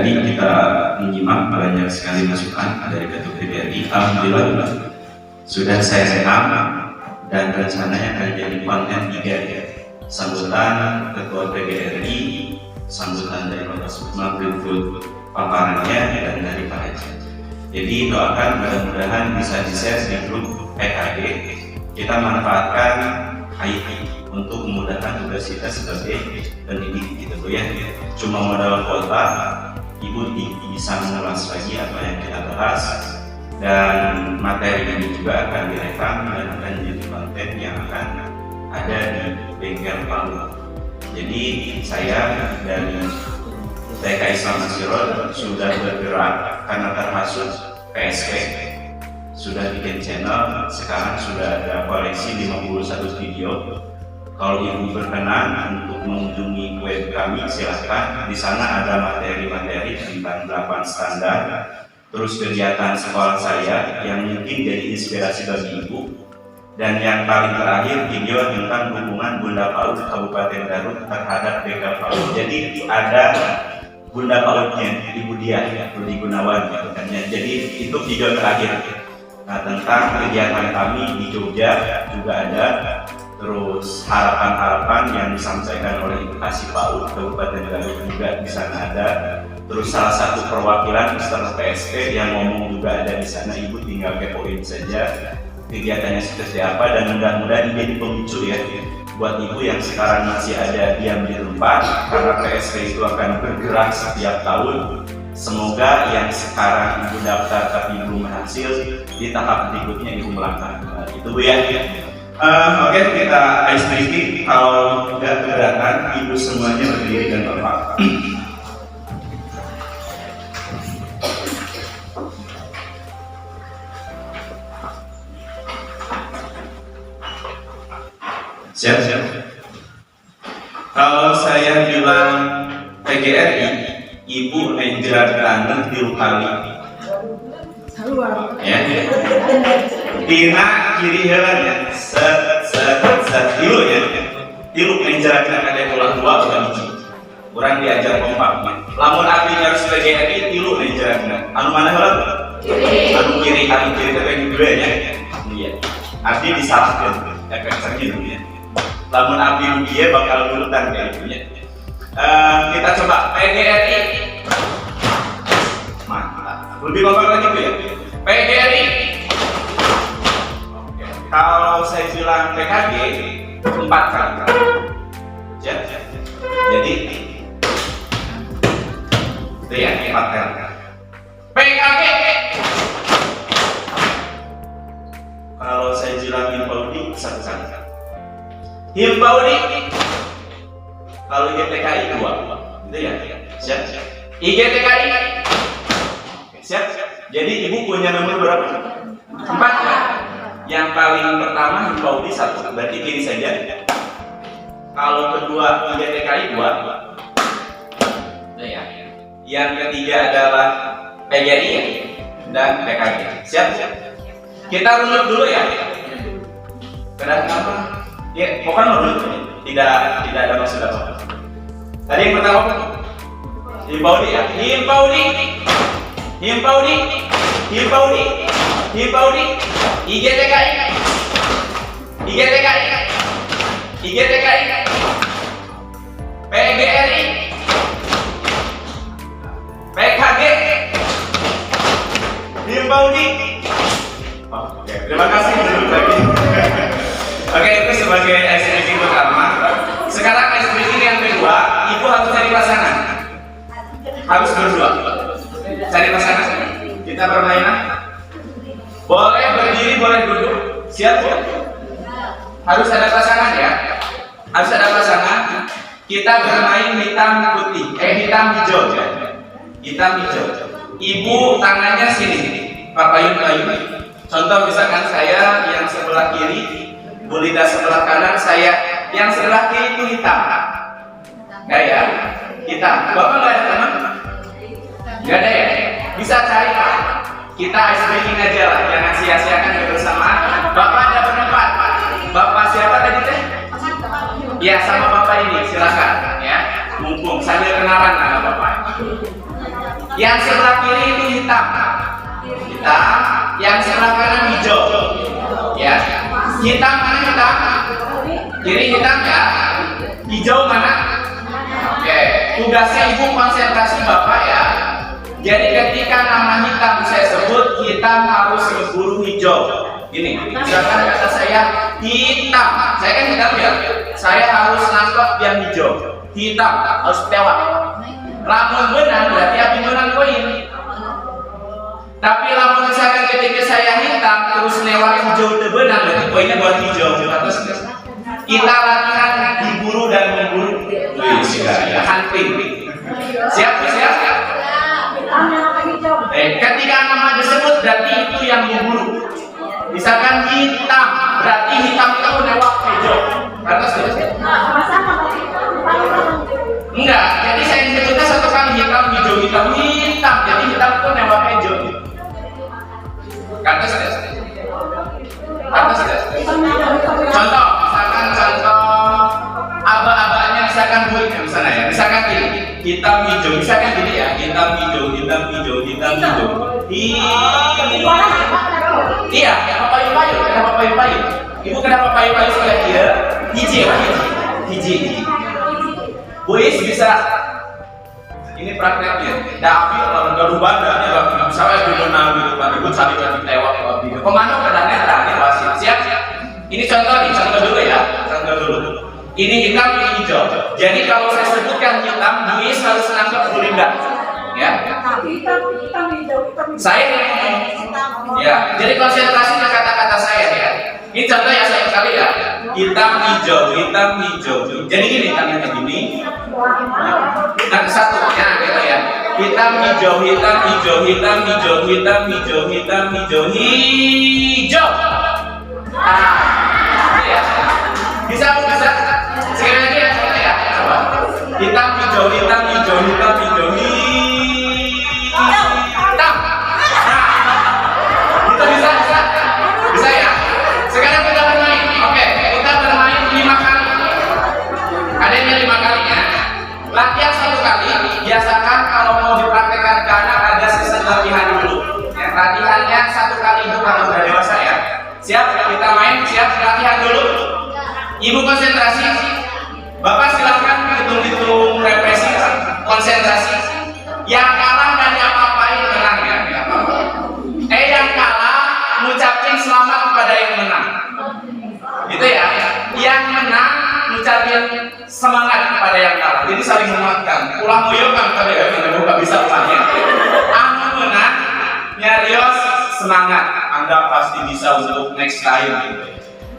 tadi kita menyimak banyak sekali masukan dari Ketua PGRI. Alhamdulillah sudah saya rekam dan rencananya akan jadi konten 3 ya. Sambutan Ketua PGRI, sambutan dari Bapak Sukma berikut paparannya dan dari Pak Haji. Jadi doakan mudah-mudahan bisa di-share di grup PKG. Kita manfaatkan IT untuk memudahkan tugas kita sebagai pendidik gitu ya. Cuma modal kuota, Ibu bisa mengulas lagi apa yang kita bahas, dan materi ini juga akan direkam dan akan menjadi konten yang akan ada di bengkel Palu. Jadi saya dari TK Islam Nasirul sudah bergerak karena termasuk PSP, sudah bikin channel, sekarang sudah ada koleksi 51 video. Kalau Ibu berkenan untuk mengunjungi web kami, silahkan. Di sana ada materi-materi tentang 8 standar, terus kegiatan sekolah saya yang mungkin jadi inspirasi bagi Ibu. Dan yang paling terakhir video tentang hubungan Bunda PAUD Kabupaten Garut terhadap BK PAUD. Jadi ada Bunda PAUD-nya, Ibu Diah, Budi Gunawan gitu kan. Jadi itu video terakhir. Nah, tentang kegiatan kami di Jogja juga ada. Terus harapan-harapan yang disampaikan oleh Edukasi PAUD Kabupaten Garut juga di sana ada. Terus salah satu perwakilan peserta PSP yang ngomong juga ada di sana. Ibu tinggal kepoin saja kegiatannya seperti apa, dan mudah-mudahan ini jadi pemicu ya buat Ibu yang sekarang masih ada diam di rumah, karena PSP itu akan bergerak setiap tahun. Semoga yang sekarang Ibu daftar tapi belum berhasil, di tahap berikutnya Ibu melangkah. Itu Bu ya. Oke, kita ice breaking. Kalau tidak keberatan, Ibu semuanya berdiri dan Bapak. Siap. Kalau saya bilang PGRI, Ibu menjerat tangan di kali. Ya. Tina kiri helan ya. Set tilu ya. Tilu menjerat tangan ada ulang dua bukan hiji. Kurang diajar kompak. Lamun abdi harus PGRI tilu menjerat tangan. Anu mana helan? Kiri. Anu kiri tapi dua ya. Iya. Abdi disalahkan. Efek sakit dulu ya. Lamun abdi dia bakal urutan kayak gitu ya. Kita coba PGRI. Mantap. Lebih kompak lagi Bu ya. PGRI. Oke. Kalau saya bilang PKG 4 kali. Ya. Jadi itu ya 4 kali. PKG. Kalau saya bilang Himpaudi 1 kali. Himpaudi. Kalau IGTKI 2, gitu ya. Siap. IGTKI. Siap. Jadi Ibu punya nomor berapa? 4 ya. Yang paling pertama Himpaudi 1, berarti kiri saja. Kalau kedua IGTKI 2. Nah ya. Yang ketiga adalah PGRI dan PKG. Siap. Kita runut dulu ya. Kenapa? Ya, bukan menurut tidak ada maksud apa. Tadi yang pertama apa? Himpaudi ya. Himpaudi. IGTKI. PGRI. PKG. Himpaudi. Oke, terima kasih lagi. Oke, itu sebagai ice breaking pertama. Sekarang ice breaking yang kedua, Ibu harus cari pasangan. Harus berdua. Cari pasangan. Kita permainan. Boleh berdiri, boleh duduk. Siap Bu? Harus ada pasangan ya. Harus ada pasangan. Kita bermain hitam putih. Hitam hijau ya. Hitam hijau. Ibu tangannya sini. Papayun. Contoh misalkan saya yang sebelah kiri, Bu Lida sebelah kanan, saya yang sebelah kiri itu hitam. Enggak ya? Hitam. Bapak nggak ada teman? Nggak ada ya? Bisa cari Pak. Kita ice breaking aja lah, jangan sia-siakan kebersamaan. Bapak ada berempat. Bapak siapa tadi teh? Ya, sama Bapak ini, silakan ya. Mumpung sambil kenalan nama Bapak. Yang sebelah kiri itu hitam. Hitam. Yang sebelah kanan hijau. Ya. Hitam mana hitam? Kiri hitam ya. Hijau mana? Oke. Tugasnya ibu konsentrasi bapak ya. Jadi ketika nama hitam saya sebut, hitam harus berburu hijau. Gini, misalkan kata saya hitam, saya kan hitam ya. Saya harus nangkep yang hijau. Hitam harus tewak. Lamun benang berarti api menang koin. Tapi lamun misalkan ketika saya hitam terus lewat hijau itu benang berarti koinnya buat hijau. Terus kita latihan diburu dan memburu. Wih, ya hunting. Siap. Ketika nama disebut berarti itu yang memburu. Misalkan hitam, berarti hitam itu lewat hijau. Terus enggak, jadi saya menyebutnya satu kali hitam, hijau, hitam. Jadi hitam itu lewat hijau. Kata saya. Contoh, contoh aba-abanya misalkan buitnya misalnya ya. Misalkan gini, hitam hijau, misalkan gini ya, hitam hijau. Iya, kenapa payu-payu? Ibu kenapa payu-payu sebelah dia? Hiji. Buis bisa. Ini prakteknya. Davi kalau gaduh bandanya nggak bisa ya dimenang gitu kan. Ibu cari tewak gitu. Komando kadangnya wasit. Siap. Ini contoh dulu ya. Ini hitam, ini hijau. Jadi kalau saya sebutkan hitam, Buis harus nangkep Bulinda. Ya. Hitam, hijau. Saya ya. Jadi konsentrasi ke kata-kata saya ya. Ini contoh yang satu kali ya. Hitam, hijau. Jadi gini tangannya gini. Nah, satu ya gitu ya. Hitam, hijau. Ya. Bisa. Sekali lagi ya, coba ya. Coba. Hitam, hijau. Hitam. Itu bisa ya. Sekarang kita bermain. Oke, kita bermain 5 kali. Adanya 5 kali ya. Latihan 1 kali. Biasakan kalau mau dipraktekkan ke anak ada sesi latihan dulu. Ya, latihannya 1 kali itu kalau udah dewasa ya. Siap? Kita main. Siap? Latihan dulu. Ibu konsentrasi. Bapak silakan hitung represi, konsentrasi. Yang kalah dan apa-apain menang ya. Yang kalah ngucapin selamat kepada yang menang. Gitu ya. Yang menang ngucapin semangat kepada yang kalah. Jadi saling menguatkan. Ulang moyokan kepada yang menang, bukan bisa ulangnya. Anu menang, nyarios semangat. Anda pasti bisa untuk next time gitu.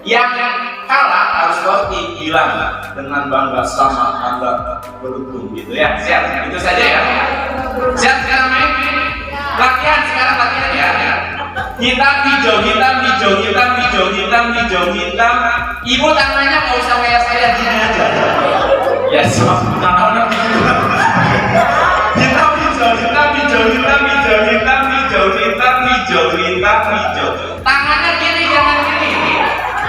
Yang kalah harus roti bilang dengan bangga selamat Anda beruntung gitu ya. Siap, itu saja ya. Siap sekarang main. Latihan ya. Hitam hijau. Ibu tangannya nggak usah kayak saya gini aja. Ya sama tangannya gitu. Hitam hijau. Tangannya gini jangan gini.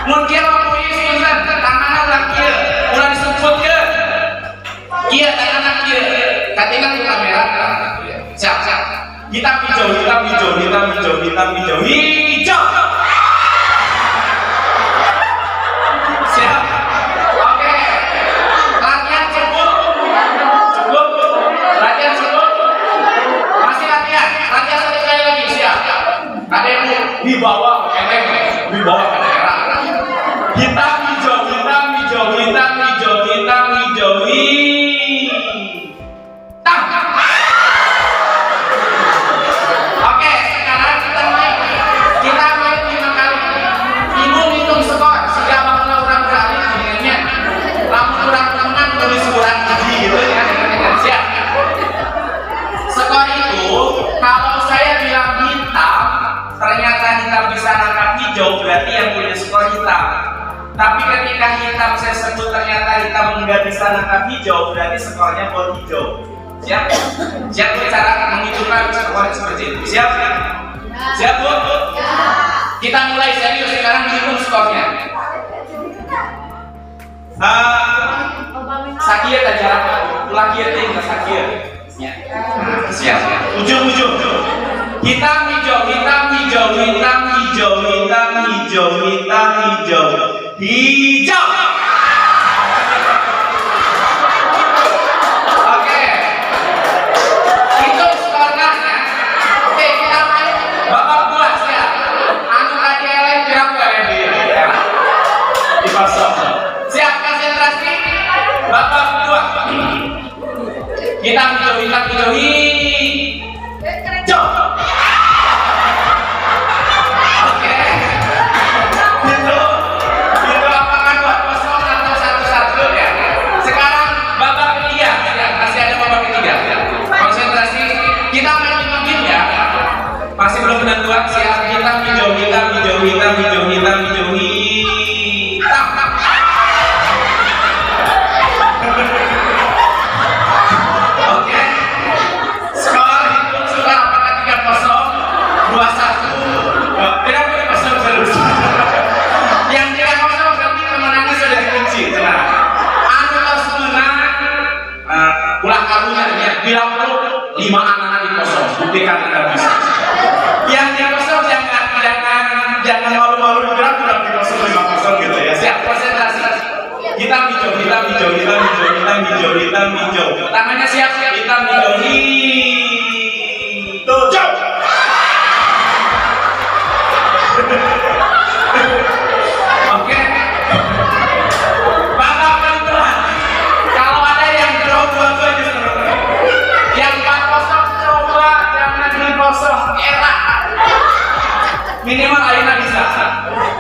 Mungkin waktu ini tangannya laki, ulah disebut ke. Iya tangannya kia. Katingan ke kamera. Siap. Hitam hijau. Siap. Oke. Latihan cukup. Latihan cukup. Masih latihan 1 kali lagi. Siap. Ada yang di bawah kamera. Hitam hijau. Oke, sekarang kita main 5 kali. Ibu hitung skor. Jika bakal orang berani akhirnya lamun orang menang tulis kurang gitu ya. Siap. Skor itu kalau saya bilang hitam, ternyata hitam bisa nangkap hijau, berarti yang punya skor hitam. Tapi ketika hitam saya sebut ternyata hitam nggak bisa nangkap hijau, berarti skornya buat hijau. Siap? Siap cara menghitungkan skor seperti itu. Siap? Siap Bu? Kita mulai serius sekarang hitung skornya. Sakit aja jarak lagi ya tinggal sakit. Ya. Siap. Hitam, hijau, hitam, hijau, hitam, hijau, hitam, hijau, hitam, hijau, hijau. Oke, itu skornya. Oke, kita main babak dua siap. Anu tadi eleng berapa ya dia? Di kosong. Siap, konsentrasi. Babak dua. Hitam, hijau, hitam, hijau, hijau. Masih belum penentuan siap. Hitam, hijau, hitam, hijau, hitam, hijau, hitam, hijau, hitam. Oke. Skor hitung sudah apakah 3-0, 2-1. Tidak boleh kosong terus. Yang 3-0 berarti kemenangan sudah dikunci. Tenang. Anu harus menang. Ulah karunya bilang perlu 5 anak di kosong. Buktikan Anda bisa. Yang di kosong jangan malu-malu gerak di kosong 5-0 gitu ya. Siap, konsentrasi. Hitam, hijau, hitam, hijau, hitam, hijau, hitam, hijau, hitam, hijau. Tangannya siap. Hitam, hijau, hijau. Oke. Babak penentuan. Kalau ada yang draw dua-duanya, yang 4-0 coba jangan di kosong. Enak. Minimal ayeuna bisa.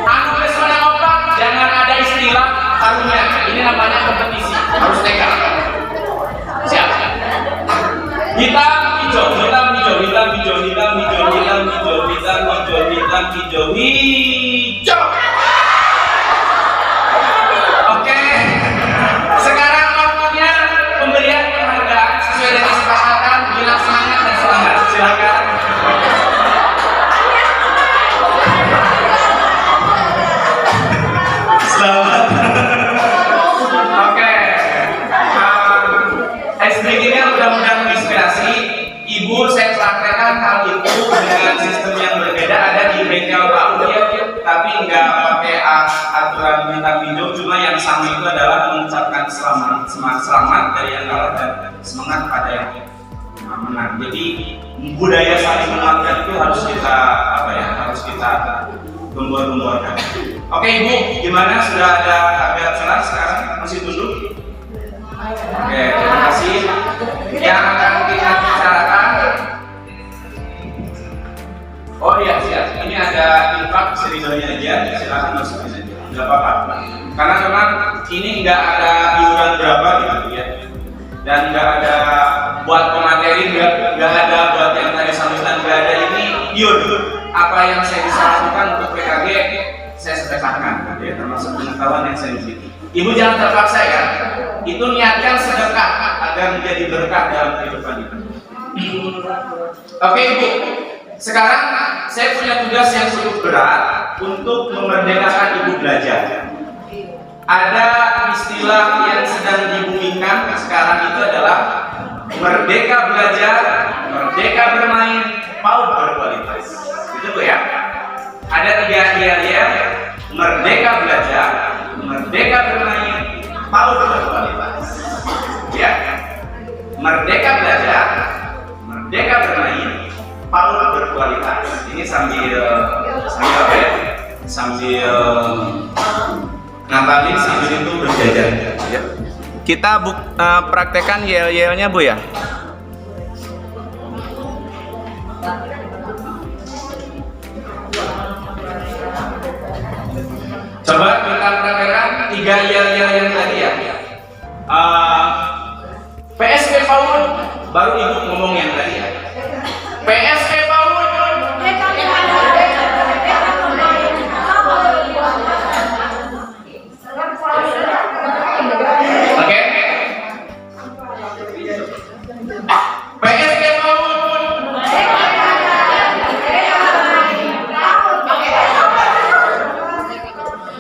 Anu geus menang opat, jangan ada istilah karunya. Ini namanya kompetisi. Harus tegar. Siap. Hitam, hijau, hitam, hijau, hitam, hijau, hitam, hijau, hitam, hijau, hitam, hijau, hitam, hijau, hijau. Oke. Sekarang waktunya pemberian penghargaan sesuai dengan kesepakatan. Bilang semangat dan selamat. Silakan. Selamat. Oke. Sedikitnya mudah-mudahan menginspirasi. Ibu saya praktekkan hal itu dengan sistem yang berbeda. Ada di bengkel Pak Udia, tapi nggak pakai aturan hitam hijau. Cuma yang sama itu adalah mengucapkan selamat, semangat dari yang kalah dan semangat pada yang menang. Jadi budaya saling menguatkan itu harus kita harus kita gembor-gemborkan. Oke Ibu, gimana? Sudah ada tabiat salat sekarang? Masih tunduk? Oke, terima kasih. Yang akan kita bicarakan. Oh iya, siap. Ini ada infak seridahnya aja. Silakan masukin aja. Nggak apa-apa. Karena memang ini nggak ada iuran berapa gitu ya. Dan nggak ada buat pemateri, nggak ada buat yang tadi sambutan, nggak ada ini iur. Apa yang saya bisa lakukan untuk PKG saya sedekahkan, ya, termasuk pengetahuan yang saya miliki. Ibu jangan terpaksa ya. Itu niatkan sedekah agar menjadi berkah dalam kehidupan kita. Oke Ibu, sekarang saya punya tugas yang cukup berat untuk memerdekakan Ibu belajar. Ada istilah yang sedang dibumikan sekarang itu adalah merdeka belajar, merdeka bermain, PAUD berkualitas. Itu Bu ya. Ada 3 ya, merdeka belajar, merdeka bermain, PAUD berkualitas. Ya, merdeka belajar, merdeka bermain, PAUD berkualitas. Ini sambil ngapalin sambil itu berjajar. Ya. Kita praktekkan yel-yelnya Bu ya. Coba kita praktekkan 3 yel-yel yang tadi ya. PSP PAUD, baru Ibu ngomong yang tadi ya. PSP PAUD. Oke. PSP PAUD.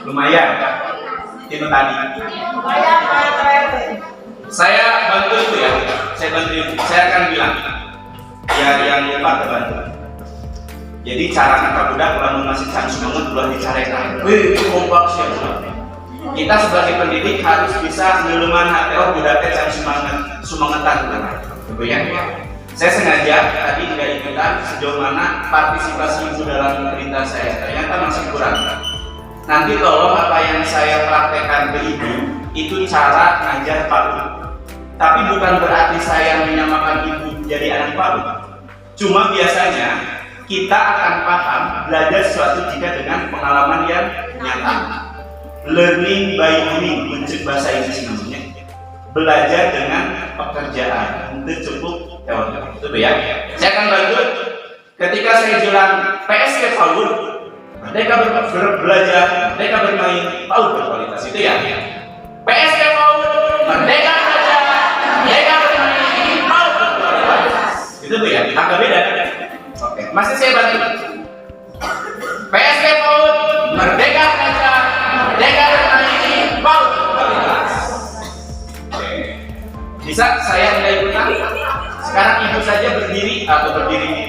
Lumayan itu tadi. Saya bantu itu ya, saya akan bilang ya yang lupa terbantu. Jadi cara kita budak kalau masih can semangat ulah dicarekan. Wih, kompak sih. Kita sebagai pendidik harus bisa ngeluman hati budaknya can semangetan gitu ya. Saya sengaja tadi tidak ikutan sejauh mana partisipasi ibu dalam cerita saya, ternyata masih kurang. Nanti tolong apa yang saya praktekkan ke ibu itu cara ngajar PAUD. Tapi bukan berarti saya menyamakan ibu jadi anak PAUD. Cuma biasanya kita akan paham belajar sesuatu jika dengan pengalaman yang nyata. Learning by doing, mencek bahasa Inggris namanya. Belajar dengan pekerjaan, itu cukup teori. Itu ya. Saya akan bantu. Ketika saya bilang PSK PAUD, mereka belajar, mereka bermain PAUD berkualitas. Itu ya. PSK PAUD, mereka belajar, mereka bermain PAUD berkualitas. Itu ya. Agak beda. Oke. Masih saya bantu. PSK PAUD, merdeka belajar, merdeka bermain PAUD berkualitas. Bisa saya mulai ikutan? Sekarang ibu saja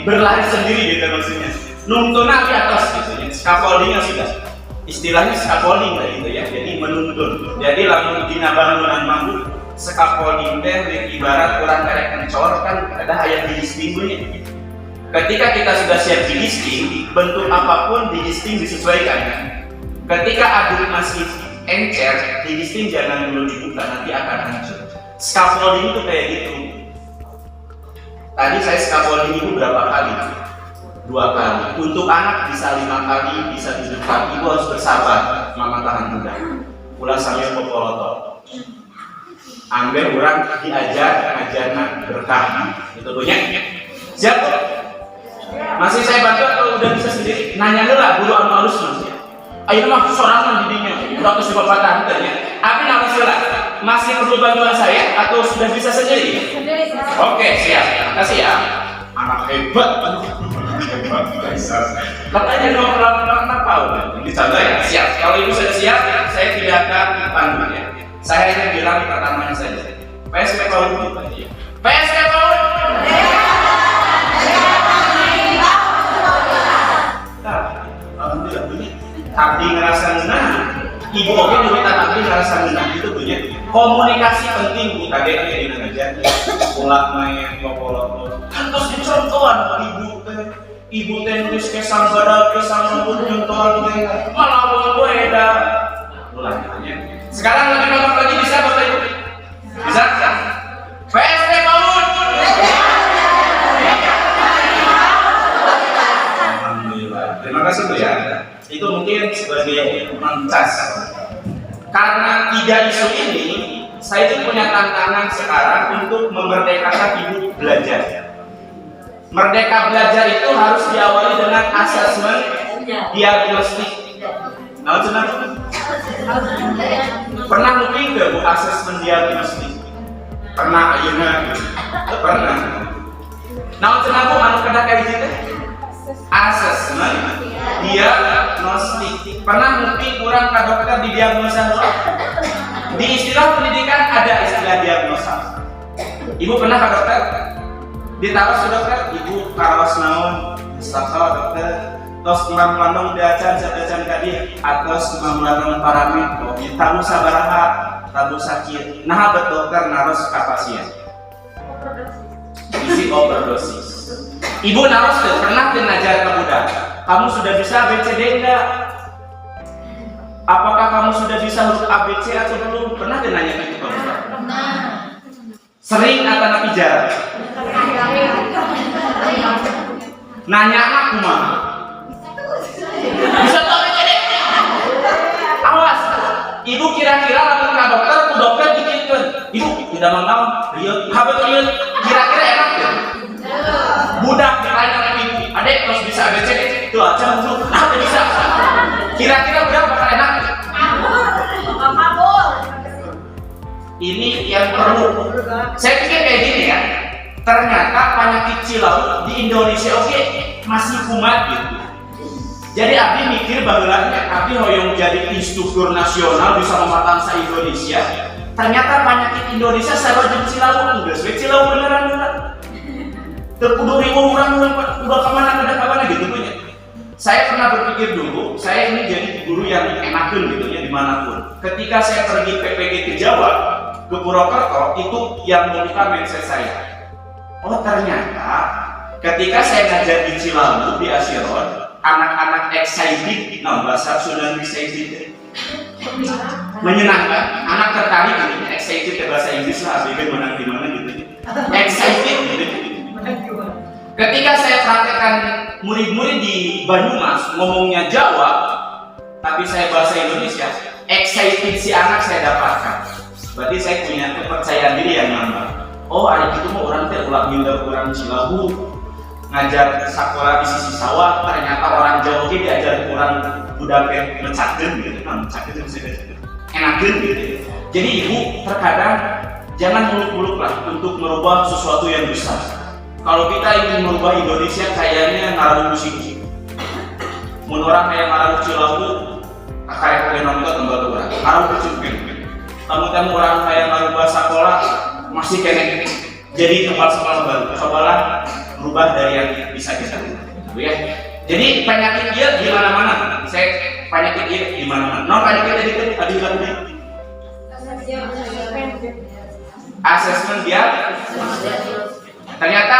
berlari sendiri gitu maksudnya. Nuntun di atas gitu ya. Scaffoldingnya sudah. Istilahnya scaffolding lah gitu ya. Jadi menuntun. Jadi lamun dina bangunan mampu scaffolding teh ibarat kurang karek kencor kan ada ayat di listingnya. Ketika kita sudah siap di listing, bentuk apapun di listing disesuaikan. Ketika aduk masih encer, di listing jangan dulu dibuka nanti akan hancur. Scaffolding itu kayak gitu. Tadi saya scaffolding itu berapa kali? 2 kali. Untuk anak bisa 5 kali, bisa 7 kali. Ibu harus bersabar. Mama tahan juga. Pulang sambil popoloto. Ambil orang diajar, ngajarna berkah. Itu punya. Siap? Masih saya bantu atau udah bisa sendiri? Nanya dulu lah, guru halus mas. Ayo mah sorangan didinya. Udah ke sebabatan tanya. Tapi nama sila. Masih perlu bantuan saya atau sudah bisa sendiri? Oke, siap. Makasih ya. Anak hebat. Katanya anak PAUD. Dicontoh ya. Siap. Kalau ibu sudah siap, saya tidak akan pandu ya. Saya hanya bilang pertamanya saja. PSK PAUD gitu aja. PSK PAUD. Alhamdulillah bunyi. Abdi ngerasa menang. Ibu oke diminta abdi ngerasa menang itu punya. Komunikasi penting bu tadi yang ngajar. Ulah main popolo. Terus dicontohan ibu teh nulis kesang badak kesang lembut nyontohan teh malah bawa beda. Ulah tanya. Sekarang lebih banyak lagi bisa bapak ibu. Bisa? PSK PAUD. Alhamdulillah. Terima kasih bu ya. Itu mungkin sebagai mencas. Karena 3 isu ini, saya itu punya tantangan sekarang untuk memerdekakan ibu belajar. Merdeka belajar itu harus diawali dengan asesmen diagnostik. Nah, pernah mungkin nggak bu asesmen diagnostik? Pernah ayeuna? Pernah. Nah, bu anu kena kayak gitu? Asesmen diagnostik. Pernah mungkin kurang ke dokter didiagnosa? Di istilah pendidikan ada istilah diagnosa. Ibu pernah ke dokter? Ditawas ke dokter, ibu karawas naon? Salah dokter. Tos imam landong diacan sadacan kadi atos imam landong paramet. Tamu sabaraha, tamu sakit. Nah bet dokter naros ka pasien. Isi overdosis. Ibu naros tuh pernah ngajar ke budak. Kamu sudah bisa ABCD enggak? Apakah kamu sudah bisa huruf ABC atau belum? Pernah nanya gitu ke budak? Pernah. Sering atau napi jarang? Nanya aku mah. Bisa tahu ABCD? Awas. Ibu kira-kira lamun ka dokter, ku dokter dikitkeun. Ibu tidak mau rieu. Habet rieu kira-kira enak ya? Budak ditanya ke ibu, adek harus bisa ABCD itu aja dulu, nah bisa. Kira-kira budak bakal enak? Ini yang perlu. Saya pikir kayak gini ya. Ternyata penyakit cilau di Indonesia oke masih kumat gitu. Jadi Abdi mikir bahwa Abdi hoyong jadi instruktur nasional bisa mematan se Indonesia. Ternyata penyakit Indonesia sama jeung cilau enggak, cilau beneran. Terkudu ribu orang udah kemana gitu punya. Saya pernah berpikir dulu, saya ini jadi guru yang enakan gitu ya dimanapun. Ketika saya pergi PPG ke Jawa, ke Purwokerto, itu yang membuka mindset saya. Oh ternyata ketika saya ngajar di Cilawu, di Asiron, anak-anak excited, nah bahasa Sunda excited, menyenangkan, anak tertarik gitu, excited ya bahasa Inggris lah, ABG menang di mana gitu, excited gitu. Ketika saya praktekkan murid-murid di Banyumas ngomongnya Jawa, tapi saya bahasa Indonesia, excited si anak saya dapatkan. Berarti saya punya kepercayaan diri yang nambah. Oh, hari itu mau orang teh ulah minta orang Cilawu ngajar sekolah di sisi sawah, ternyata orang Jawa ini diajar orang budak mencakden gitu, mencakden enakin gitu. Jadi ibu terkadang jangan muluk-muluk lah untuk merubah sesuatu yang besar. Kalau kita ingin merubah Indonesia kayaknya ngaruh musik. Mun orang kayak ngaruh Cilawu, kayak pengen nonton tempat orang, ngaruh kucing. Kamu orang kayak ngaruh bahasa sekolah masih kene. Jadi tempat sekolah baru. Cobalah berubah dari yang bisa kita lihat, ya. Jadi penyakit dia di mana-mana. Saya penyakit dia di mana-mana. Non penyakit tadi lakunya. Asesmen dia. Ternyata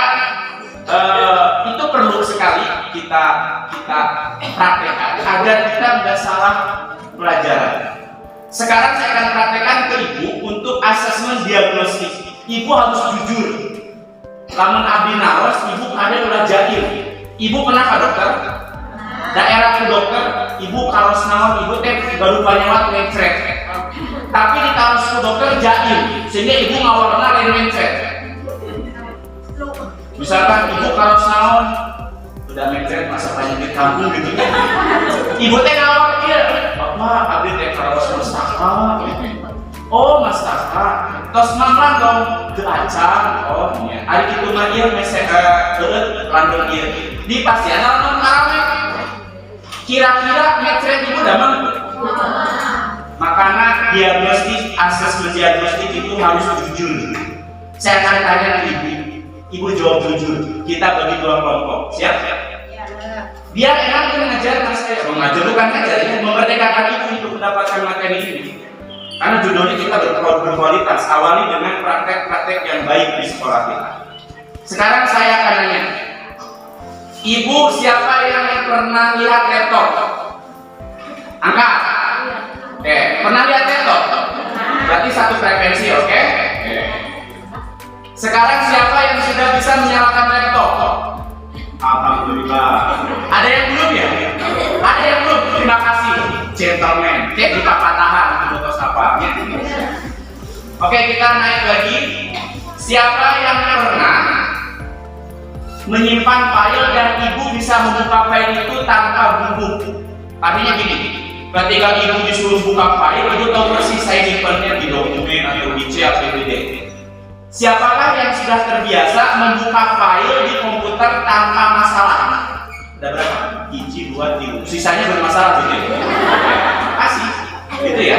itu perlu sekali kita praktekkan agar kita tidak salah pelajaran. Sekarang saya akan praktekkan ke ibu untuk asesmen diagnostik. Ibu harus jujur. Lamun abdi naros, ibu ada ulah jahil. Ibu pernah ke dokter? Daerah ke dokter, ibu karos naon, ibu teh baru penyewat mencret. Tapi di karos ke dokter jahil, sehingga ibu ngawarna lain mencret. Misalkan ibu karos naon, udah mencret masa penyakit kampung gitu. Ibu teh ngawar dia, bapak abdi teh karos mustaka. Oh mustaka, tos mamlan dong geacang. Oh iya, hari itu mah ieu mesek landung ieu. Di pasien naon karame. Kira-kira mencret ibu damang. Makanya diagnostik, asesmen diagnostik itu harus jujur. Saya akan tanya ke ibu jawab jujur. Kita bagi dua kelompok, siap? Biar enak mengajar mas saya. Mengajar bukan ngajar, memerdekakan ibu untuk mendapatkan materi ini. Karena judulnya kita berkualitas, awali dengan praktek-praktek yang baik di sekolah kita. Sekarang saya akan nanya, ibu siapa yang pernah lihat laptop? Angkat. Oke, pernah lihat laptop? Berarti satu frekuensi, oke? Sekarang siapa yang sudah bisa menyalakan laptop? Alhamdulillah. Ada yang belum ya? Ada yang belum? Terima kasih, gentleman. Cek di papatahan atau apa? Oke, kita naik lagi. Siapa yang pernah menyimpan file dan ibu bisa membuka file itu tanpa buku? Artinya gini, ketika ibu disuruh buka file, ibu tahu persis saya nyimpannya di dokumen atau di C atau di D. Siapakah yang sudah terbiasa membuka file di komputer tanpa masalah? Ada berapa? 1, 2, 3. Sisanya bermasalah gitu ya? Kasih, gitu ya?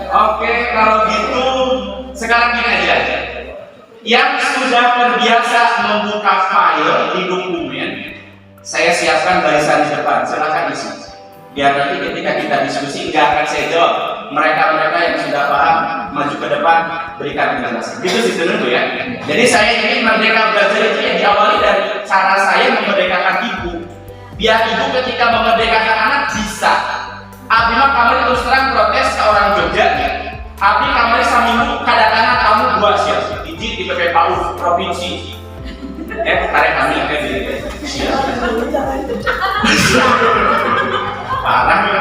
Oke, kalau gitu sekarang gini aja. Yang sudah terbiasa membuka file di dokumen, saya siapkan barisan di depan, silakan isi. Biar nanti ketika kita diskusi nggak akan saya jawab. Mereka-mereka yang sudah paham maju ke depan berikan penjelasan. Gitu sih dulu ya. Jadi saya ingin merdeka belajar itu yang diawali dari cara saya memerdekakan ibu. Biar ibu ketika memerdekakan anak bisa. Abdi mah kemarin terus terang protes ke orang Jogja nih. Abdi kemarin seminggu kadang-kadang kamu 2 siap. Izin di PPPAU provinsi. Tarik kami akan di siap. Parah ya.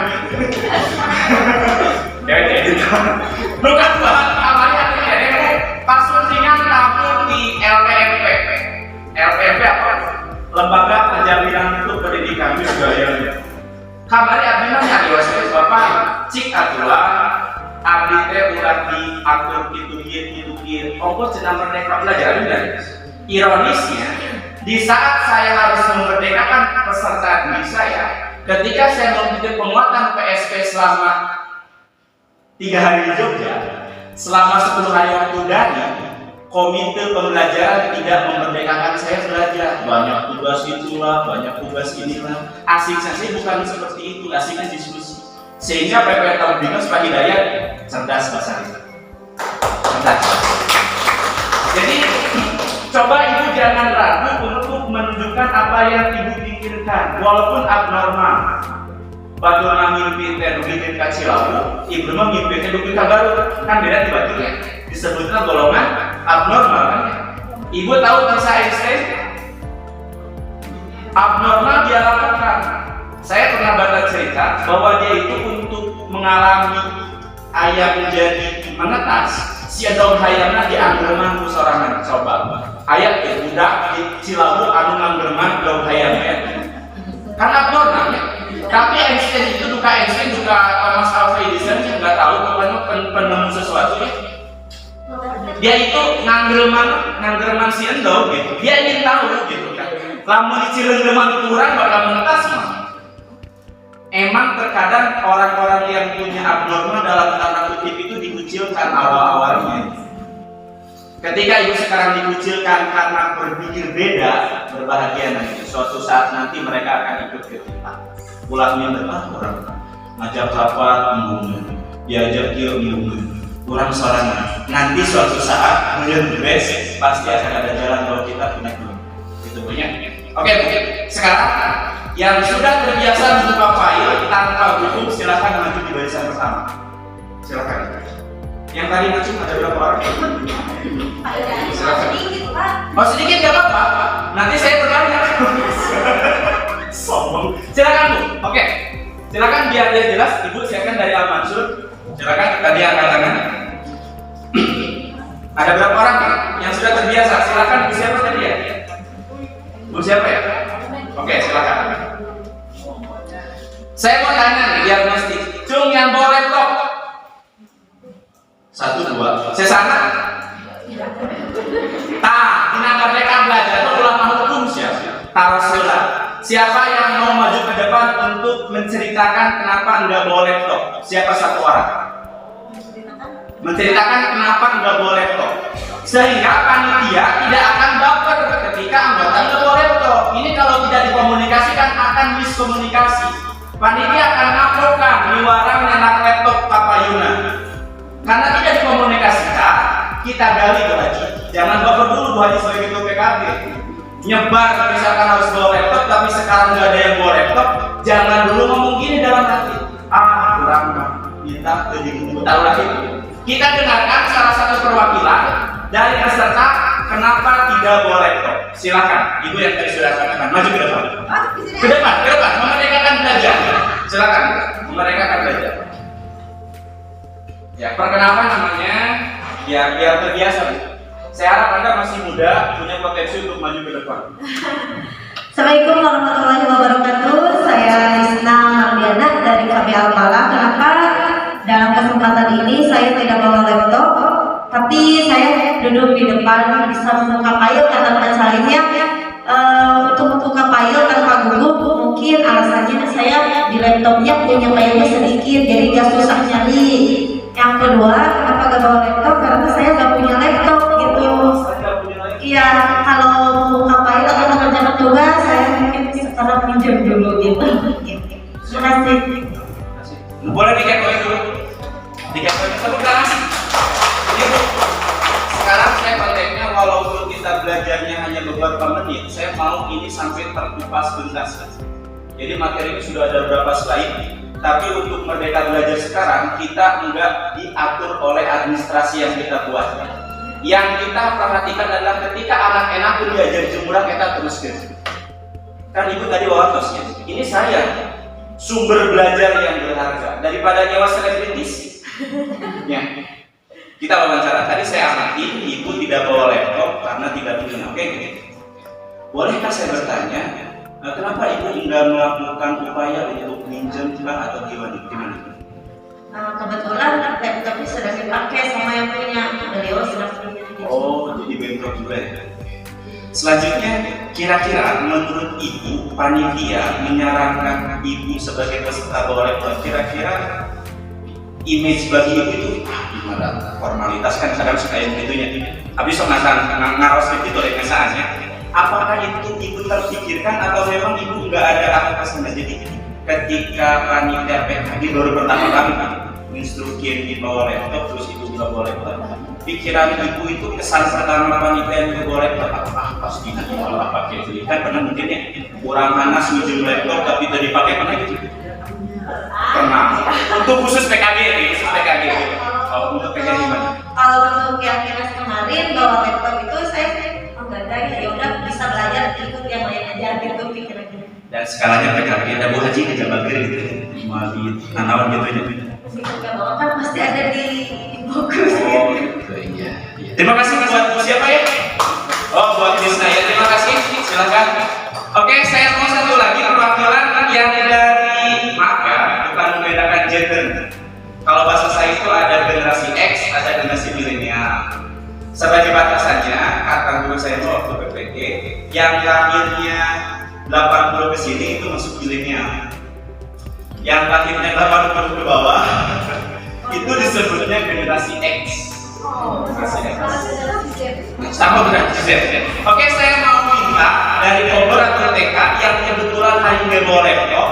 Bukan banget kamarnya ada pas suntingan tampil di LPMP. LPMP apa? Lembaga Penjaminan untuk Pendidikan Budaya. Kamarnya abdi mah nyari wasit bapak cik atulah abdi teh ulah diatur gitu. Ongkos cenah merdeka belajar dan ironisnya di saat saya harus memerdekakan peserta didik saya, ketika saya mengikuti penguatan PSP selama 3 hari di Jogja, selama 10 hari waktu dari komite pembelajaran tidak memerdekakan saya belajar. Banyak tugas itulah, banyak tugas inilah. Asiknya sih bukan seperti itu, asiknya diskusi. Sehingga PPR Tarbiyah Pak Hidayat cerdas bahasa ini. Cerdas. Jadi coba ibu jangan ragu untuk menunjukkan apa yang ibu pikirkan, walaupun abnormal. Bagaimana mimpi terdugi kacilau, ibu mah mimpi terdugi kabaru, kan beda di batunya. Disebutnya golongan abnormal kan? Ibu tahu tentang Einstein? Abnormal dia lakukan. Saya pernah baca cerita bahwa dia itu untuk mengalami ayam menjadi menetas, si dong hayamna dianggerman ku sorangan. Coba ayat ya budak di Cilawu anu nganggerman dong hayamnya kan abnormal ya. Tapi Einstein itu duka Thomas Alva Edison nggak tahu pokoknya penemu sesuatu ya. Dia itu nganggerman si endog gitu. Dia ingin tahu gitu kan. Lamun dicilenggeman kurang bakal menetas mah. Emang terkadang orang-orang yang punya abnormal dalam tanda kutip itu dikucilkan awal-awalnya. Ketika ibu sekarang dikucilkan karena berpikir beda, berbahagia nanti. Suatu saat nanti mereka akan ikut ke kita. Pulangnya adalah orang ngajak rapat embungan, diajak dia embungan, kurang sorangan. Nanti suatu saat mulai beres, pasti akan ada jalan kalau kita punya dulu. Itu punya. Oke, sekarang yang sudah terbiasa membuka file tanpa buku, silakan maju di barisan pertama. Silakan. Yang tadi maju ada berapa orang? Silakan. Oh sedikit nggak apa-apa. Nanti saya bertanya. Sombong. Silakan Bu. Oke. Silakan biar dia jelas. Ibu silakan dari Al Mansur. Silakan tadi angkat tangan. Ada berapa orang yang sudah terbiasa? Silakan Bu siapa tadi ya? Bu siapa ya? Oke, silakan. Saya mau tanya nih, diagnostik. Cung yang bawa laptop. 1, 2. Saya sana. Tina KPK belajar itu ulama hukum siapa? Tarasula. Siapa yang mau maju ke depan untuk menceritakan kenapa enggak bawa laptop? Siapa satu orang? Menceritakan kenapa enggak bawa laptop. Sehingga panitia tidak akan baper ketika anggota enggak bawa laptop. Ini kalau tidak dikomunikasikan akan miskomunikasi. Panitia akan ngaprokan niwarang nyenak laptop kapayuna. Karena tidak dikomunikasikan, kita gali Bu Haji. Jangan baper dulu Bu Haji sebagai ketua PKB. Nyebar misalkan harus bawa laptop, tapi sekarang nggak ada yang bawa laptop. Jangan dulu ngomong gini dalam hati. Kurang kita jadi tahu lagi. Kita dengarkan salah satu perwakilan dari peserta kenapa tidak bawa laptop. Silakan, Ibu yang tadi sudah katakan, maju ke depan. Ke depan, memerdekakan belajar. Silakan, memerdekakan belajar. Ya, perkenalkan namanya, ya biar terbiasa. Saya harap Anda masih muda, punya potensi untuk maju ke depan. Assalamualaikum warahmatullahi wabarakatuh. Saya Lisna Mardiana dari KB Al-Falah. Kenapa dalam kesempatan ini saya tidak bawa laptop, tapi saya duduk di depan bisa membuka file kata Pak Salimnya. Untuk membuka file tanpa guru, mungkin alasannya saya di laptopnya punya filenya sedikit, jadi gak susah nyari. Yang kedua, kenapa gak bawa laptop? Karena saya gak punya laptop gitu. Iya, kalau buka file atau mengerjakan tugas, saya mungkin sekarang pinjam dulu gitu. Terima kasih. Boleh diketahui dulu. Diketahui sebut kasih. Sekarang saya kontennya walaupun kita belajarnya hanya beberapa menit, saya mau ini sampai terkupas tuntas. Jadi materi ini sudah ada beberapa slide. Tapi untuk Merdeka Belajar sekarang kita enggak diatur oleh administrasi yang kita buat. Yang kita perhatikan adalah ketika anak enak pun diajar jemuran kita teruskan. Kan Ibu tadi wawasannya. Ini saya sumber belajar yang berharga daripada nyawa selebritis. Ya. Kita wawancara tadi saya amati Ibu tidak bawa laptop karena tidak punya. Oke. Bolehkah saya bertanya? Kenapa Ibu enggak melakukan upaya untuk minjem atau gimana? Kebetulan laptopnya sudah dipakai sama yang punya, beliau sudah punya. Oh, jadi bentrok juga ya. Selanjutnya, kira-kira menurut Ibu panitia menyarankan Ibu sebagai peserta bawa laptop, kira-kira image bagi Ibu itu gimana? Formalitas kan kadang suka yang begitunya. Habis ngaros itu oleh kesaannya. apakah itu ibu terpikirkan atau memang ibu nggak ada apa-apa sama? Jadi ketika panitia PKG baru pertama kali instruksi bawa laptop, terus ibu nggak bawa laptop, pikiran ibu itu kesan pertama panitia yang bawa laptop pasti nanti kalau pakai itu kan pernah mungkin ya kurang panas ujung laptop tapi tadi dipakai pernah gitu? Pernah. Untuk khusus PKG, Oh, untuk PKG gimana? Kalau untuk yang kelas kemarin bawa laptop itu saya enggak ada ya udah bisa belajar ikut yang lain aja gitu pikirannya. Dan skalanya PKG ada Bu Haji aja bagir gitu, cuma di nanawan gitu aja. Enggak bawa kan pasti ada di fokus. Oh, gitu iya. Terima kasih buat siapa ya? Oh, buat Krisna ya. Terima kasih. Silakan. Oke, saya mau satu lagi perwakilan yang dari maaf ya, bukan membedakan gender. Kalau bahasa saya itu ada generasi X, ada generasi milenial. Sebagai batasannya, kata guru saya waktu PPG, yang lahirnya 80 ke sini itu masuk milenial. Yang lahirnya 80 ke bawah itu disebutnya generasi X. Sama berarti Z. Oke, saya mau minta dari Bogor atau TK yang kebetulan hari ini bawa laptop,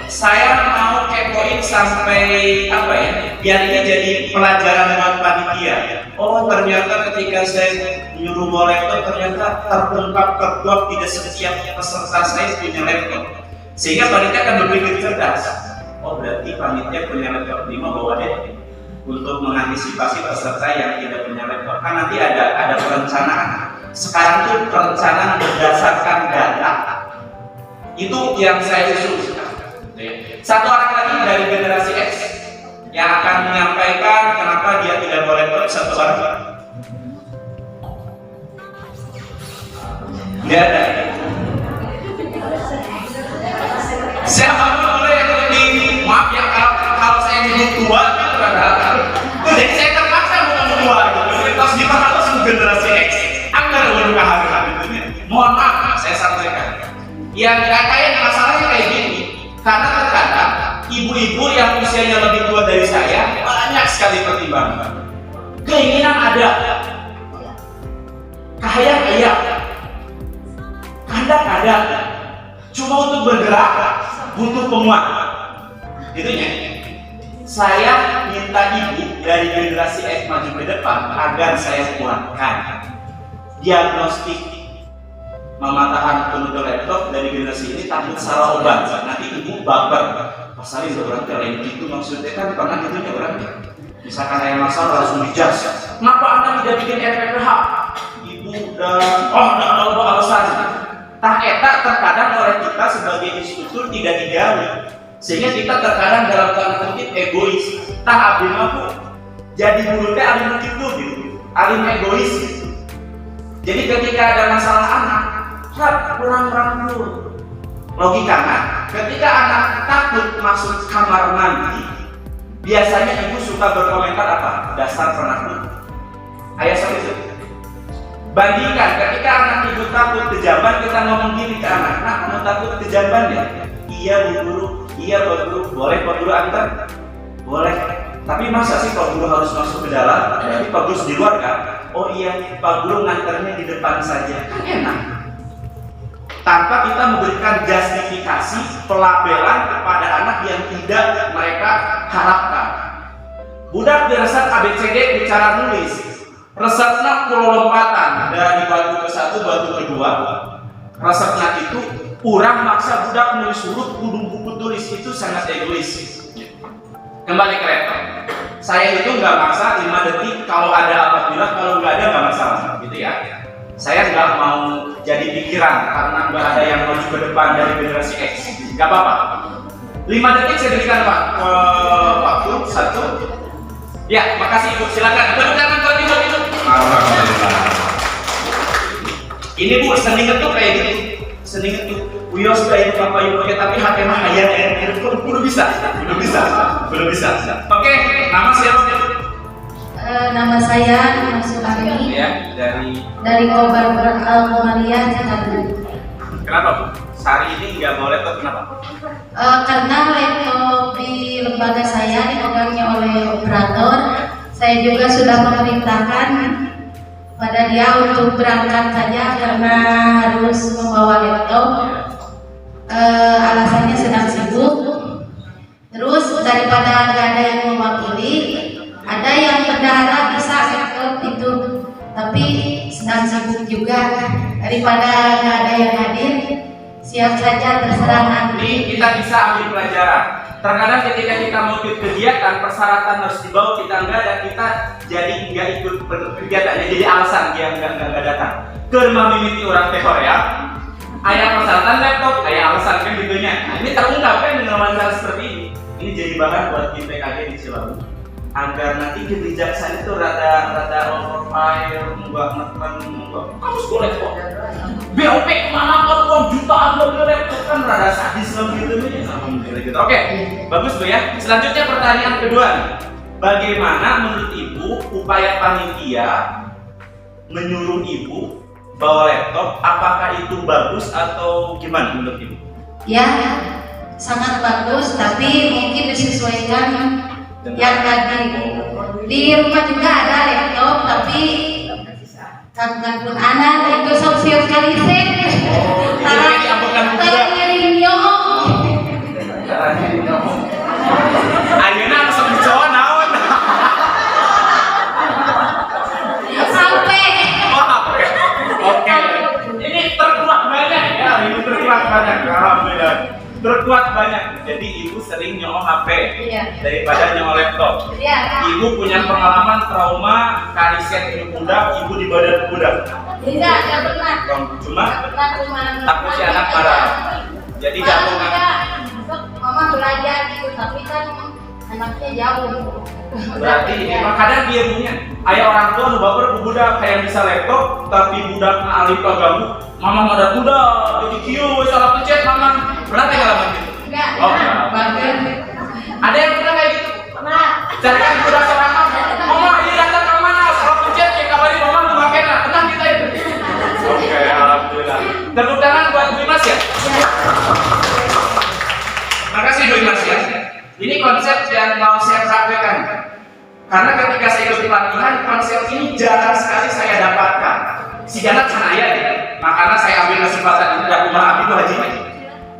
saya mau kepoin sampai apa ya? Biar ini jadi pelajaran buat panitia. Oh, ternyata ketika saya nyuruh bawa laptop ternyata terungkap terkuak tidak setiap peserta saya punya laptop. Sehingga panitia akan berpikir cerdas. Oh, berarti panitia punya laptop 5 bawa deh. Untuk mengantisipasi peserta yang tidak punya laptop, kan nanti ada perencanaan. Sekarang tuh perencanaan berdasarkan data. Itu yang saya usul. Satu orang lagi dari generasi X yang akan menyampaikan kenapa dia tidak boleh laptop, satu orang. Dia ada. Siapa boleh lebih? Maaf ya kalau saya nyebut tua itu rada. Jadi saya terpaksa bukan tua gitu. Terus kita harus generasi X. Agar berkah gitu. Mohon maaf, saya sampaikan. Yang kayak masalahnya kayak gini. Karena terkadang ibu-ibu yang usianya lebih tua dari saya banyak sekali pertimbangan. Keinginan ada, kehayaan ada, kehendak ada. Cuma untuk bergerak butuh penguat. Itunya. Saya minta ibu dari generasi X maju ke depan agar saya kuatkan diagnostik mematahkan penutup laptop dari generasi ini takut salah obat. Nanti ibu baper. Pasalnya orang lain itu maksudnya kan pernah gitu ya orang. Misalkan saya masalah langsung dijudge. Kenapa anda tidak bikin RPPH? Ibu udah alasan. Tak etak terkadang oleh kita sebagai instruktur tidak digawi, sehingga kita terkadang dalam tanda kutip egois. Tak abdi mampu jadi guru teh alim gitu, alim egois. Jadi ketika ada masalah anak, kurang rangkul. Logikanya, ketika anak takut masuk kamar mandi, biasanya ibu suka berkomentar apa? Dasar penakut. Ayah seperti itu. Bandingkan ketika anak ibu takut kejamban, kita ngomong gini ke anak, nak kamu takut kejamban ya? Iya bu guru, iya pak guru, boleh pak guru antar? Boleh. Tapi masa sih pak guru harus masuk ke dalam? Tapi pak guru di luar kan? Oh iya, pak guru nganternya di depan saja, kan enak. Tanpa kita memberikan justifikasi pelabelan kepada anak yang tidak mereka harapkan. Budak diresep ABCD bicara nulis. Resepnya pulau lompatan dari batu ke satu, batu kedua. Resepnya itu orang maksa budak nulis huruf kudu buku tulis, itu sangat egois. Kembali ke laptop. Saya itu nggak maksa 5 detik kalau ada apabila, kalau nggak ada nggak masalah, gitu ya. Saya nggak mau jadi pikiran karena nggak ada yang maju ke depan dari generasi X. Nggak apa-apa. 5 detik saya berikan waktu 1. Ya, makasih ibu. Silakan. Tepuk tangan buat ibu. Alhamdulillah. Ini bu, seni ngetuk kayak gitu. Seni ngetuk. Uyo sudah itu apa yuk, tapi HP mah hayat ya. Belum bisa. Oke, nama siapa? Nama saya Mas Sukarni. Ya, dari Kobar Komaria Cianjur. Kenapa bu? Hari ini nggak boleh tuh kenapa? Karena laptop di lembaga saya dipegangnya oleh operator. Saya juga sudah memerintahkan pada dia untuk berangkat saja karena harus membawa laptop. Alasannya sedang sibuk. Terus daripada nggak ada yang mewakili, ada yang bendahara bisa laptop itu, tapi sedang sibuk juga. Daripada nggak ada yang hadir, siap saja terserah nanti. Ini kita bisa ambil pelajaran. Terkadang ketika kita mau ikut kegiatan, persyaratan harus dibawa, kita enggak, dan kita jadi enggak ikut kegiatannya, jadi alasan dia enggak datang. Ke rumah mimiti orang tekor ya. Ayah persyaratan laptop, ayah alasan kan gitunya. Nah, ini terungkap kan dengan wawancara seperti ini. Ini jadi bahan buat tim PKD di Cilawu. Agar nanti kebijaksanaan itu rada overfire, enggak neken, enggak. Kamu sekolah kok. BOP kemana kan uang jutaan lo laptop kan rada sadis lah gitu nih. Gitu. Oke, bagus Bu ya. Selanjutnya pertanyaan kedua nih. Bagaimana menurut Ibu upaya panitia menyuruh Ibu bawa laptop? Apakah itu bagus atau gimana menurut Ibu? Ya, sangat bagus, tapi mungkin disesuaikan yang tadi. Di rumah juga ada laptop, tapi kagak pun anak itu sosialisasi. Jadi diamputkan juga. Ayeuna langsung dicoba naon. Sampai. Oke. Ini terkuat banyak ya, ini terkuat banyak. Alhamdulillah. Terkuat banyak. Jadi Ibu sering nyolong HP daripada nyolong laptop. Ibu punya pengalaman trauma kariset ibu budak, Ibu di badan budak. Tidak pernah. Cuma takut si anak marah. Jadi gabung. Mama belajar gitu, tapi kan anaknya jauh. Berarti ini kadang dia punya ayah orang tua nu baper ku budak kayak bisa laptop tapi budak alih kaganggu. Mama ada budak jadi kieu salah pencet mama. Pernah teh ngalaman gitu? Enggak. Enggak. Ada yang pernah kayak gitu? Pernah. Carikan budak serangan. Mama ini datang ke mana? Salah pencet ya kabari mama nu makena. Pernah kita itu? Oke, alhamdulillah. Tepuk tangan buat Bu Imas ya. Makasih Bu Imas ya. Ini konsep yang mau saya sampaikan. Karena ketika saya ikut pelatihan, konsep ini jarang sekali saya dapatkan. Si Janat sanaya ya. Makanya saya ambil kesempatan ini dari rumah Abi Bu Haji.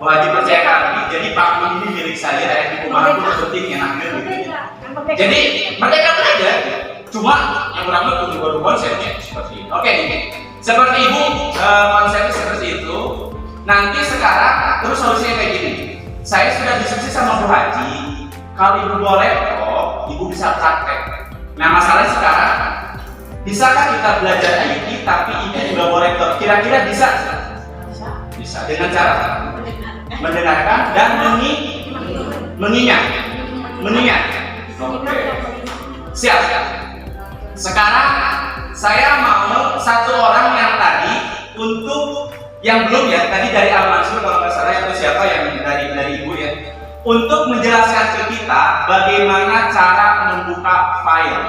Bu Haji percaya kami, jadi panggung ini milik saya dan di rumah aku penting enaknya gitu. Jadi mereka aja. Cuma yang pertama untuk baru konsepnya seperti ini. Oke, ini. Seperti Ibu konsepnya seperti itu. Nanti sekarang terus solusinya kayak gini. Saya sudah diskusi sama Bu Haji, kalau Ibu boleh kok, Ibu bisa praktek. Nah masalahnya sekarang, bisakah kita belajar IT tapi ini juga boleh kok? Kira-kira bisa? Bisa. Dengan cara mendengarkan dan mengingat. Oke. Siap. Sekarang saya mau satu orang yang tadi untuk yang belum ya, tadi dari Al Mansur kalau nggak salah atau siapa yang dari Ibu ya, untuk menjelaskan ke kita bagaimana cara membuka file.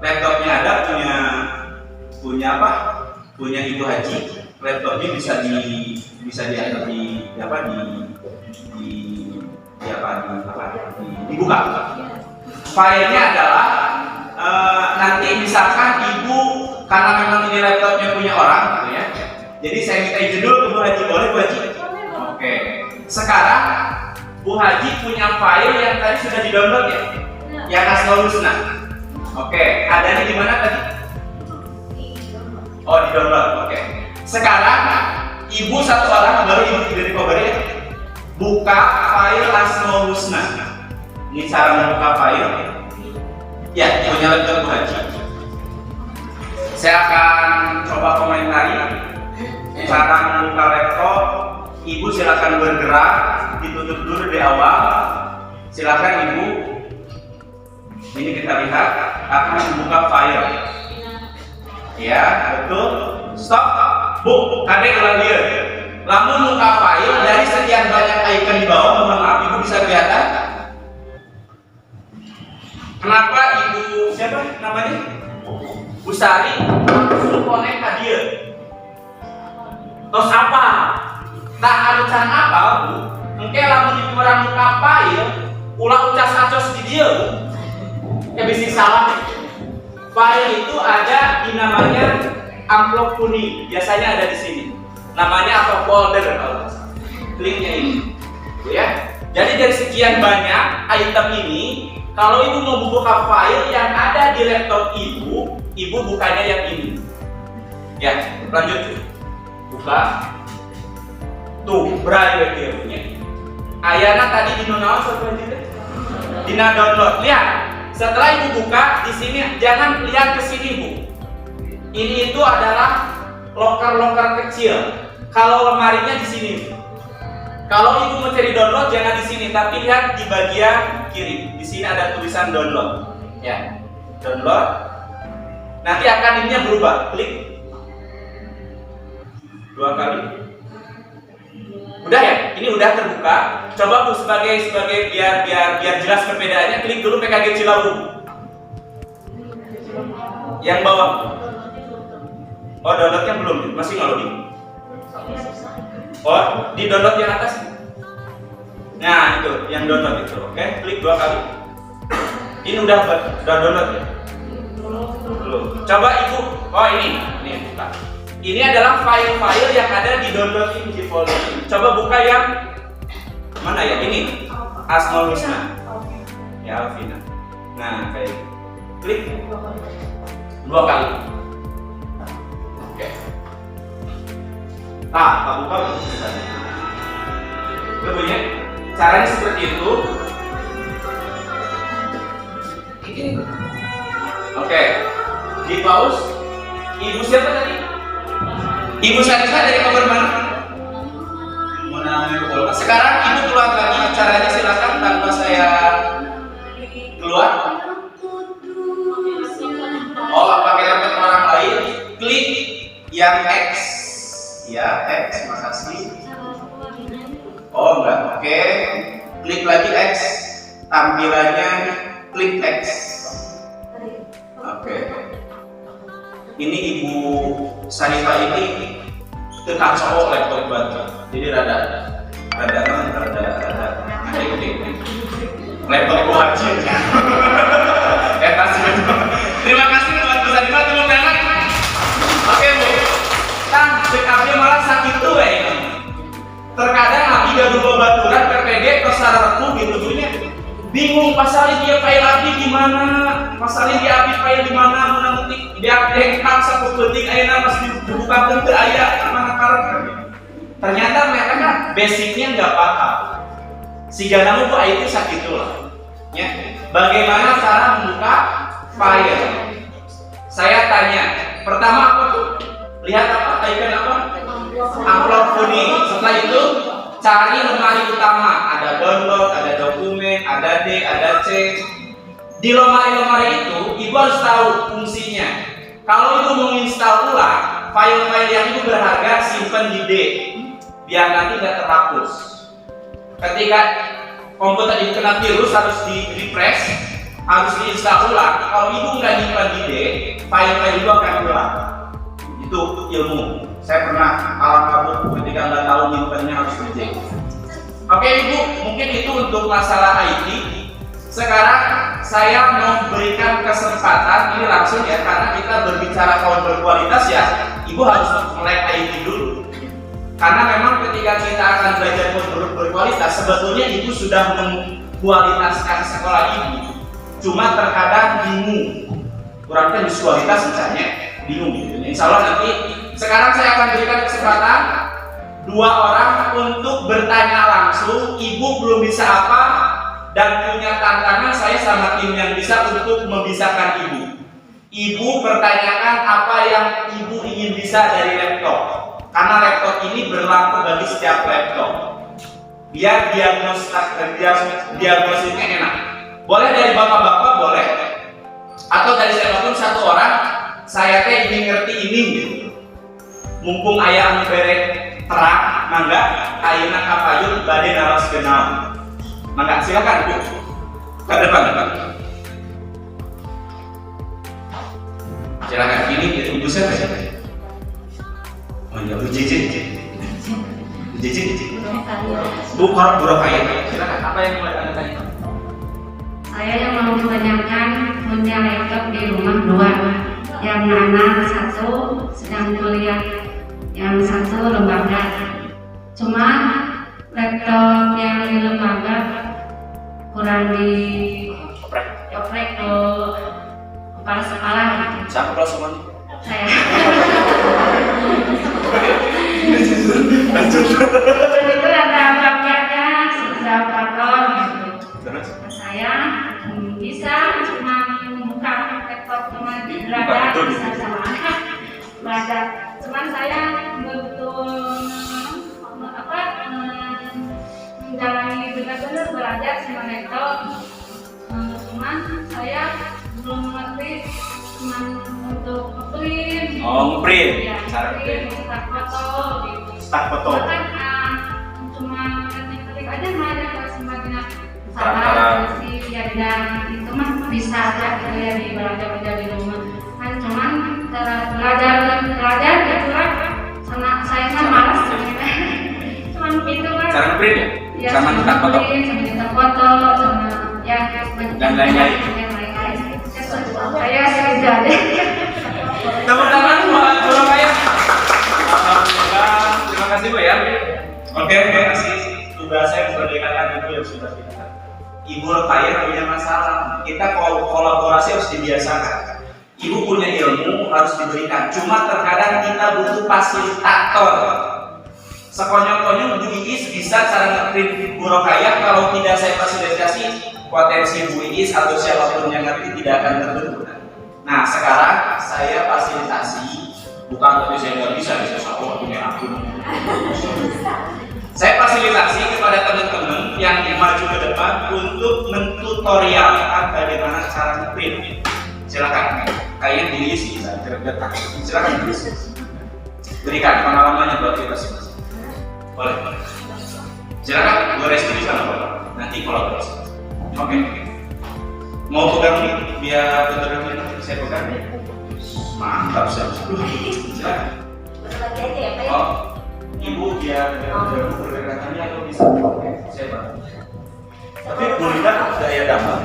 Laptopnya ada punya apa? Punya Ibu Haji. Laptopnya bisa dibuka. Filenya adalah nanti misalkan Ibu karena memang ini laptopnya punya orang gitu ya. Jadi saya minta izin dulu ke Bu Haji, boleh Bu Haji? Oke. Sekarang Bu Haji punya file yang tadi sudah di-download ya? Yang Asmaul Husna. Oke, adanya di mana tadi? Oh, di-download. Oke. Sekarang Ibu satu orang baru Ibu dari Kobari ya. Buka file Asmaul Husna. Ini cara membuka file. Ya, punya laptop Bu Haji. Saya akan coba komentari cara membuka laptop. Ibu silakan bergerak, ditutup dulu di awal. Silakan Ibu. Ini kita lihat akan membuka file. Ya, betul. Stop. Bu, kadek ulang dia. Lalu membuka file dari sekian banyak icon di bawah, mohon maaf Ibu bisa kelihatan. Kenapa Ibu siapa namanya? Bu Sari langsung connect ke dia. Terus apa? Tak ada cara apa Bu? Mungkin lamun Ibu orang buka file, ulah ucas acos di dia Bu. Ya bisa salah. file itu ada di namanya amplop kuning, biasanya ada di sini. Namanya apa? Folder kalau nggak salah. Kliknya ini, ya. Jadi dari sekian banyak item ini, kalau ibu mau buka file yang ada di laptop ibu bukanya yang ini. Ya, lanjut. Buka. Tuh, braille dia. Ayana tadi di nona Dina download. Lihat, setelah ibu buka di sini jangan lihat ke sini bu. Ini itu adalah loker kecil. Kalau lemarinya di sini. Kalau ibu mau cari download jangan di sini, tapi lihat di bagian kiri. Di sini ada tulisan download. Ya, download. Nanti akan ininya berubah. Klik 2 kali. Udah ya? Ini udah terbuka. Coba bu sebagai biar jelas perbedaannya. Klik dulu PKG Cilawu. Yang bawah. Oh downloadnya belum, masih nggak loading. Oh di download yang atas. Nah itu yang download itu. Oke, klik 2 kali. Ini udah download ya? Belum. Coba ibu. Oh ini buka. Ini adalah file-file yang ada di download ini di folder ini. Coba buka yang mana ya? Ini Asmaul Husna. Ya Alvina. Nah kayak gitu. Klik 2 kali. Oke. Nah, buka bentuknya. Caranya seperti itu. Oke. Di pause. Ibu siapa tadi? Ibu Sarisa dari kabar mana? Sekarang ibu keluar lagi. Caranya silakan tanpa saya keluar. Oh, pakai laptop orang lain. Klik yang X. Ya, X, makasih. Oh enggak, oke. Klik lagi X. Tampilannya klik X. Oke. Ini Ibu Sarifah ini tekan cowok laptop banget. Jadi rada laptop gua aja. Terima kasih buat Bu Sarifah, tepuk tangan. Oke Bu. Backupnya malah sakit tuh ini. Terkadang abdi gaduh babaturan PPG kesaraku gitu punya. Bingung pasalin dia file abdi gimana, pasalin dia abdi file di mana, mana ngetik dia dekap satu penting ayeuna pas dibuka teu aya mana karakter. Ternyata mereka kan basicnya nggak paham. Siga namu bu itu sakit tuh lah. Ya. Bagaimana cara membuka file? Saya tanya. Pertama apa tuh? Lihat apa? Icon apa? Amplop kuning. Setelah itu cari lemari utama. Ada download, ada dokumen, ada D, ada C. Di lemari-lemari itu, ibu harus tahu fungsinya. Kalau ibu menginstal ulang, file-file yang itu berharga simpan di D, biar nanti nggak terhapus. Ketika komputer ibu kena virus harus di refresh, harus diinstal ulang. Kalau ibu nggak nyimpan di D, file-file ibu akan hilang. Itu ilmu. Saya pernah kalah kabut ketika nggak tahu nyimpannya harus ngecek. Oke ibu, mungkin itu untuk masalah IT. Sekarang saya mau berikan kesempatan ini langsung ya, karena kita berbicara kawan berkualitas ya, ibu harus melek IT dulu. Karena memang ketika kita akan belajar berkualitas, sebetulnya ibu sudah mengkualitaskan sekolah ibu. Cuma terkadang bingung, kurangnya visualitas misalnya, bingung gitu. Insya Allah nanti sekarang saya akan berikan kesempatan 2 orang untuk bertanya langsung. Ibu belum bisa apa dan punya tantangan, saya sama tim yang bisa untuk membisarkan ibu. Ibu pertanyakan apa yang ibu ingin bisa dari laptop, karena laptop ini berlaku bagi setiap laptop. Biar diagnosisnya enak. Boleh dari bapak-bapak, boleh, atau dari siapapun satu orang. Saya teh ingin ngerti ini gitu. Mumpung ayah anu berek terang, mangga ayeuna kapayun bade naras kenal. Mangga silakan Bu. Ke depan. Silakan ini ibu siapa ya? Oh iya, Bu Jijik. Bu Kaya. Silakan, apa yang mau Anda tanya? Saya yang mau ditanyakan punya laptop di rumah 2. Yang anak 1 sedang kuliah, yang 1 lembaga. Cuma laptop yang di lembaga kurang di oprek ke kepala sekolah gitu. Siapa kepala semuanya? Saya. Lanjut. Dan itu ada paketnya beberapa ton gitu. Terus? Saya bisa cuma membuka laptop cuma belajar bisa sama anak belajar. Cuman saya betul menjalani benar-benar belajar sama laptop. Cuman saya belum mengerti cuman untuk print. Oh, print. Ya, Cara print, print. start foto gitu. Start foto. Bahkan cuma ketik aja nggak ada semuanya Cara- salah sih ya dan itu mah bisa aja gitu ya di belajar di rumah kan cuman belajar gitu lah sama saya kan malas sebenarnya cuman gitu lah Cara print ya? ya Sama cetak foto. sama cetak foto sama ya Dan lain-lain. saya sudah deh. Tepuk tangan buat Guru Kaya. Alhamdulillah. Terima kasih Bu ya. Oke, terima kasih. Tugas saya sebagai kakak ibu yang sudah kita. Ibu Rokaya punya masalah. Kita kolaborasi harus dibiasakan. Ibu punya ilmu harus diberikan. Cuma terkadang kita butuh fasilitator. Sekonyol-konyol Bu Iis bisa cara nge-print Bu Rokaya. Kalau tidak saya fasilitasi, potensi Bu Iis atau siapapun yang ngerti tidak akan terbentuk. Nah sekarang saya fasilitasi, bukan tapi saya nggak bisa sama punya akun. Saya fasilitasi kepada teman-teman yang maju ke depan untuk mentutorialkan bagaimana cara nge-print. Silakan, kayaknya Bu Iis bisa terdetak. Silakan Bu Iis. Berikan pengalamannya buat kita semua. Boleh. Silakan, Bu Resti di sana Bapak. Nanti kolaborasi. Oke. Mau pegang ini biar betul-betul saya pegang. Mantap saya. Silakan. Berbagi aja ya Pak ya. Oh, Ibu biar pergerakannya atau bisa. Oke, saya bantu. Tapi Bu Linda daya dapat.